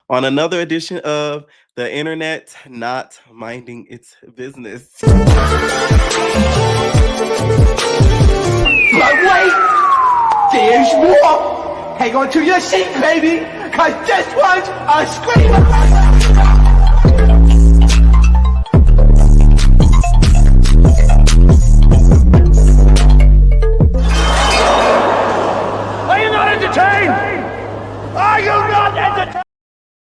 on another edition of the internet not minding its business. But wait, there's more. Hang on to your seat, baby, cause this one's a screamer. Are you not entertained? Are you not entertained?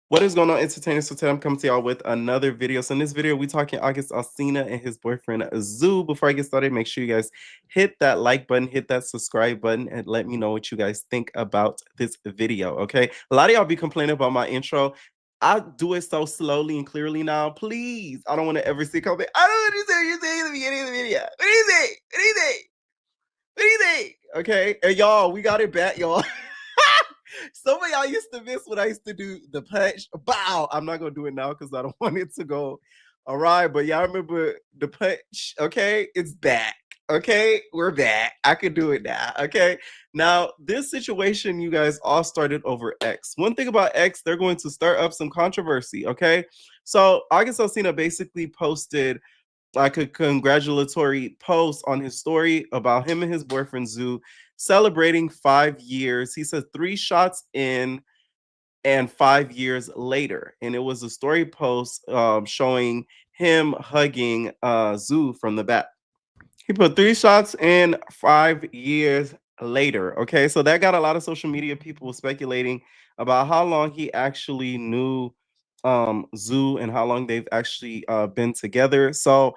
What is going on, entertainers? So today I'm coming to y'all with another video. So in this video, we talking August Alsina and his boyfriend Zoo. Before I get started, make sure you guys hit that like button, hit that subscribe button, and let me know what you guys think about this video. Okay, a lot of y'all be complaining about my intro. I do it so slowly and clearly now. Please, I don't want to ever see comment. I don't understand what you're saying in the beginning of the video. What do you think? What do you think? What do you think? Okay, and y'all, we got it back, y'all. Some of y'all used to miss when I used to do the punch. Bow. I'm not gonna do it now because I don't want it to go awry. But y'all remember the punch? Okay, it's back. Okay, we're back. I can do it now. Okay. Now, this situation, you guys all started over X. One thing about X, they're going to start up some controversy. Okay. So August Alsina basically posted like a congratulatory post on his story about him and his boyfriend Zoo celebrating 5 years. He said 3 shots in and 5 years later. And it was a story post showing him hugging Zoo from the back. He put 3 shots in 5 years later. Okay, so that got a lot of social media people speculating about how long he actually knew Zoo and how long they've actually been together. So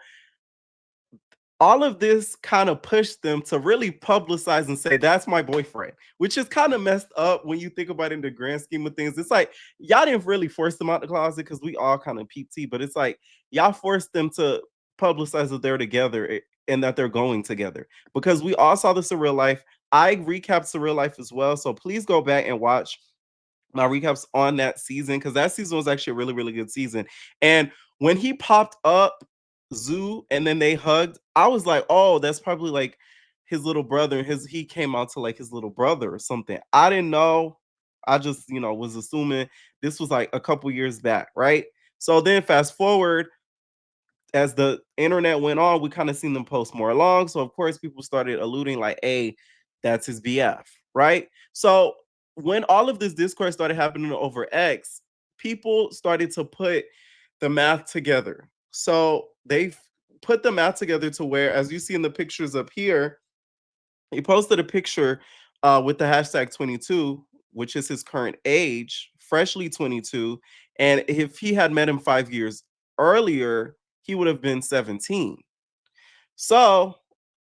all of this kind of pushed them to really publicize and say that's my boyfriend, which is kind of messed up when you think about it in the grand scheme of things. It's like y'all didn't really force them out the closet because we all kind of peep tea, but it's like y'all forced them to publicize that they're together and that they're going together because we all saw this in real life. I recapped the real life as well, so please go back and watch my recaps on that season because that season was actually a really, really good season. And when he popped up Zoo and then they hugged, I was like, oh, that's probably like his little brother. He came out to like his little brother or something. I didn't know. I just, was assuming this was like a couple years back, right? So then fast forward, as the internet went on, we kind of seen them post more along. So of course, people started alluding like, hey, that's his BF, right? So when all of this discourse started happening over X, people started to put the math together. So they put the math together to where, as you see in the pictures up here, he posted a picture with the hashtag 22, which is his current age, freshly 22. And if he had met him 5 years earlier, he would have been 17. So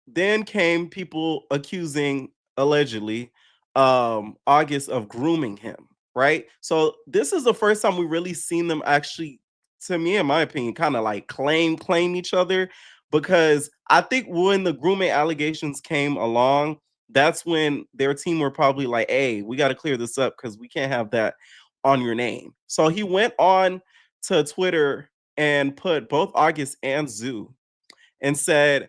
then came people accusing, allegedly, August of grooming him, right? So this is the first time we really seen them actually, to me, in my opinion, kind of like claim each other. Because I think when the grooming allegations came along, that's when their team were probably like, hey, we got to clear this up because we can't have that on your name. So he went on to Twitter and put both August and Zoo and said,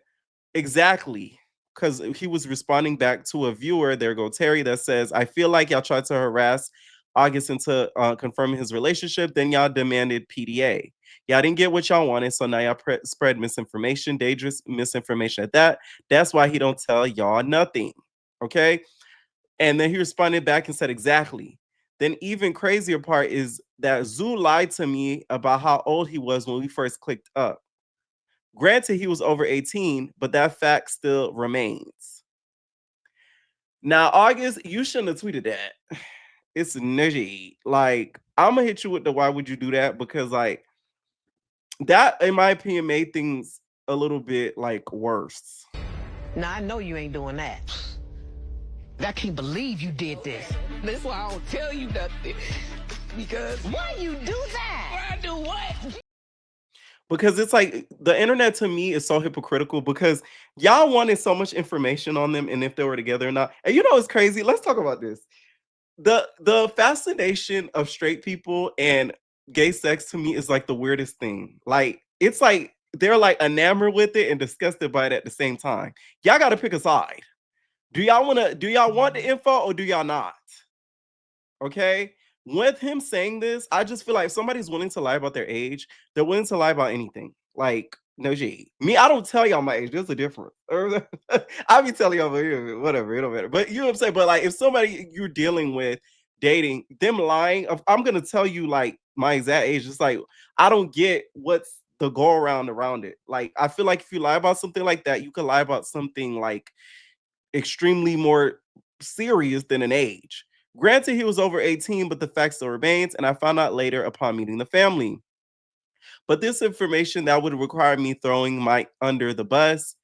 exactly, because he was responding back to a viewer, there go Terry, that says, I feel like y'all tried to harass August into confirming his relationship, then y'all demanded PDA. Y'all didn't get what y'all wanted, so now y'all spread misinformation, dangerous misinformation at that. That's why he don't tell y'all nothing, okay? And then he responded back and said, exactly. Then even crazier part is that Zoo lied to me about how old he was when we first clicked up. Granted, he was over 18, but that fact still remains. Now, August, you shouldn't have tweeted that. It's nutty. Like, I'm gonna hit you with the why would you do that? Because, like, that, in my opinion, made things a little bit like worse. Now I know you ain't doing that. I can't believe you did this. That's why I don't tell you nothing. Because Why you do that? why I do what? Because it's like the internet to me is so hypocritical because y'all wanted so much information on them and if they were together or not. And you know it's crazy. Let's talk about this. The fascination of straight people and gay sex to me is like the weirdest thing. Like it's like they're like enamored with it and disgusted by it at the same time. Y'all got to pick a side. Do y'all want the info or do y'all not? Okay? with him saying this, I just feel like if somebody's willing to lie about their age, they're willing to lie about anything. Like, no G. Me, I don't tell y'all my age. There's a difference. I be telling y'all, whatever, it don't matter. But you know what I'm saying? But like if somebody you're dealing with dating, them lying, I'm gonna tell you like my exact age. It's like I don't get what's the go around it. Like I feel like if you lie about something like that, you could lie about something like extremely more serious than an age. Granted, he was over 18, but the fact still remains, and I found out later upon meeting the family. But this information that would require me throwing Mike under the bus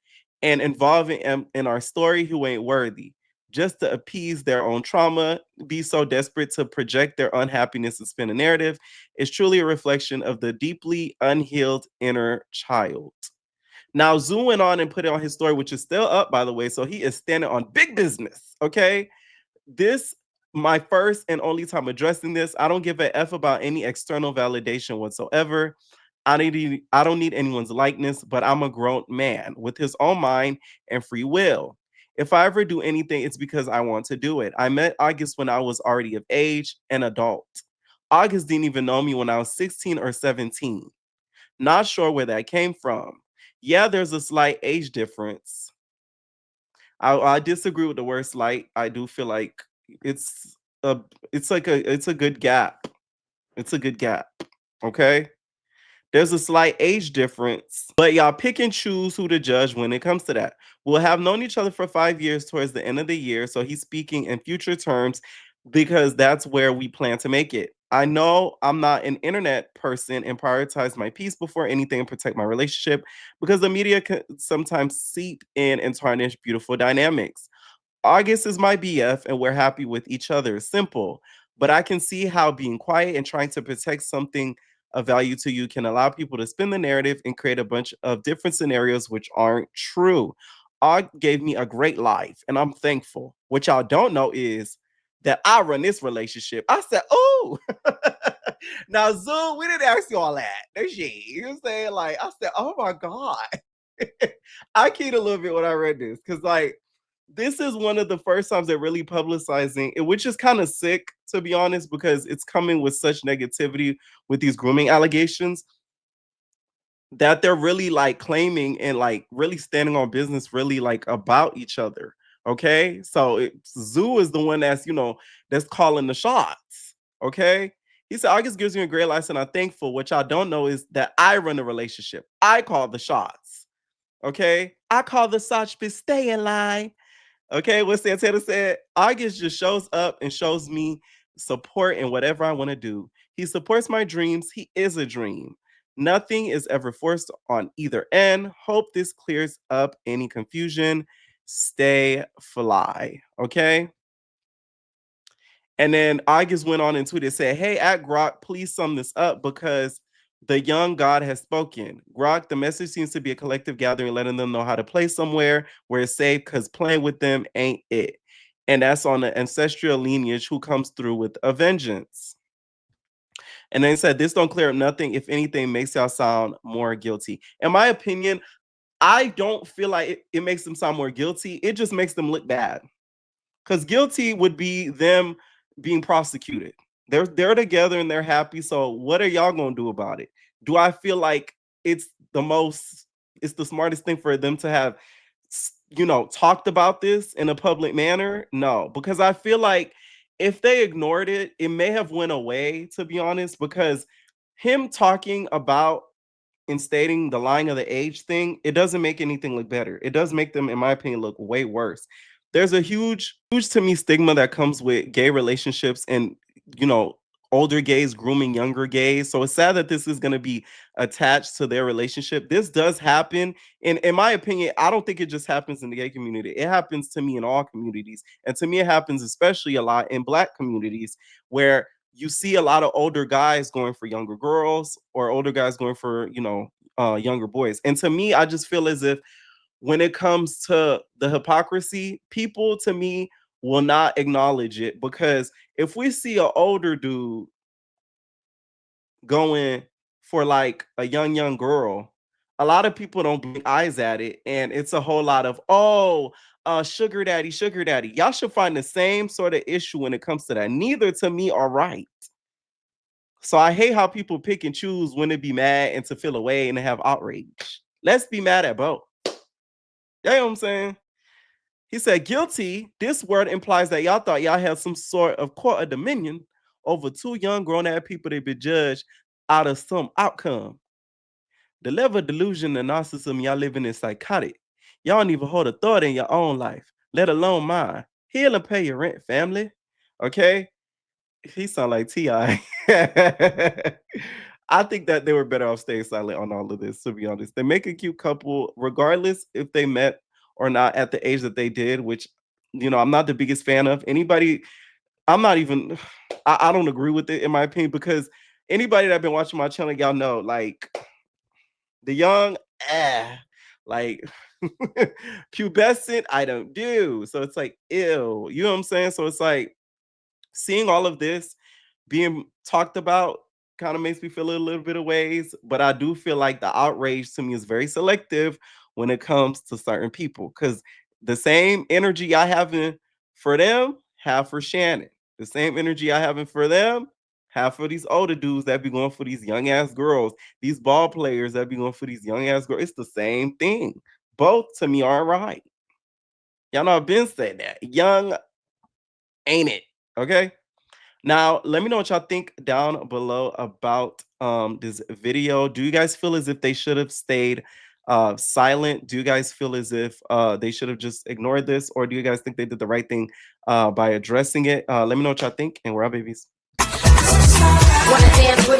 and involving him in our story who ain't worthy, just to appease their own trauma, be so desperate to project their unhappiness and spin a narrative, is truly a reflection of the deeply unhealed inner child. Now, Zoo went on and put it on his story, which is still up, by the way. So he is standing on big business. Okay. This, my first and only time addressing this. I don't give a F about any external validation whatsoever. I don't need anyone's likeness, but I'm a grown man with his own mind and free will. If I ever do anything, it's because I want to do it. I met August when I was already of age, an adult. August didn't even know me when I was 16 or 17. Not sure where that came from. Yeah, there's a slight age difference. I disagree with the word slight. I do feel like it's a it's a good gap. It's a good gap. Okay. There's a slight age difference, but y'all pick and choose who to judge when it comes to that. We'll have known each other for 5 years towards the end of the year. So he's speaking in future terms because that's where we plan to make it. I know I'm not an internet person and prioritize my peace before anything and protect my relationship because the media can sometimes seep in and tarnish beautiful dynamics. August is my BF and we're happy with each other. Simple. But I can see how being quiet and trying to protect something of value to you can allow people to spin the narrative and create a bunch of different scenarios which aren't true. Og gave me a great life and I'm thankful. What y'all don't know is that I run this relationship. I said, oh, now Zoom, we didn't ask you all that. There's she. You know what I'm saying? Like, I said, oh my God. I keyed a little bit when I read this because, like, this is one of the first times they're really publicizing it, which is kind of sick, to be honest, because it's coming with such negativity with these grooming allegations that they're really like claiming and like really standing on business, really like about each other. Okay. So Zoo is the one that's, that's calling the shots. Okay. He said, August gives me a great license. I'm thankful. What y'all don't know is that I run the relationship. I call the shots. Okay. I call the shots, but stay in line. Okay, what Santana said, August just shows up and shows me support in whatever I want to do. He supports my dreams. He is a dream. Nothing is ever forced on either end. Hope this clears up any confusion. Stay fly. Okay. And then August went on and tweeted, said, hey, at Grok, please sum this up because the young God has spoken. Grok, the message seems to be a collective gathering, letting them know how to play somewhere where it's safe because playing with them ain't it. And that's on the ancestral lineage who comes through with a vengeance. And then said, this don't clear up nothing. If anything, makes y'all sound more guilty. In my opinion, I don't feel like it makes them sound more guilty. It just makes them look bad. Because guilty would be them being prosecuted. They're together and they're happy. So what are y'all gonna do about it? Do I feel like it's the smartest thing for them to have talked about this in a public manner? No, because I feel like if they ignored it, it may have went away, to be honest, because him talking about and stating the lying of the age thing, it doesn't make anything look better. It does make them, in my opinion, look way worse. There's a huge to me stigma that comes with gay relationships and you know older gays grooming younger gays. So it's sad that this is going to be attached to their relationship. This does happen, and in my opinion, I don't think it just happens in the gay community. It happens to me in all communities, and to me, it happens especially a lot in Black communities where you see a lot of older guys going for younger girls or older guys going for younger boys. And to me, I just feel as if when it comes to the hypocrisy, people to me will not acknowledge it, because if we see an older dude going for like a young girl, a lot of people don't blink eyes at it, and it's a whole lot of sugar daddy. Y'all should find the same sort of issue when it comes to that. Neither to me are right. So I hate how people pick and choose when to be mad and to feel away and to have outrage. Let's be mad at both. You know what I'm saying? He said, guilty. This word implies that y'all thought y'all had some sort of court of dominion over two young grown-ass people to be judged out of some outcome. The level of delusion and narcissism y'all living is psychotic. Y'all don't even hold a thought in your own life, let alone mine. Heal and pay your rent, family. Okay? He sound like T.I. I think that they were better off staying silent on all of this, to be honest. They make a cute couple, regardless if they met or not at the age that they did, which, I'm not the biggest fan of. Anybody, I'm not even, I don't agree with it, in my opinion, because anybody that been watching my channel, y'all know, like, the young, like, pubescent, I don't do. So it's like, ew. You know what I'm saying? So it's like, seeing all of this being talked about kind of makes me feel a little bit of ways, but I do feel like the outrage to me is very selective when it comes to certain people, because the same energy I have in for them have for Shannon. The same energy I have in for them have for these older dudes that be going for these young ass girls, these ball players that be going for these young ass girls. It's the same thing. Both to me aren't right. Y'all know I've been saying that. Young ain't it? Okay. Now, let me know what y'all think down below about this video. Do you guys feel as if they should have stayed silent? Do you guys feel as if they should have just ignored this? Or do you guys think they did the right thing by addressing it? Let me know what y'all think, and we're out, babies. Wanna dance with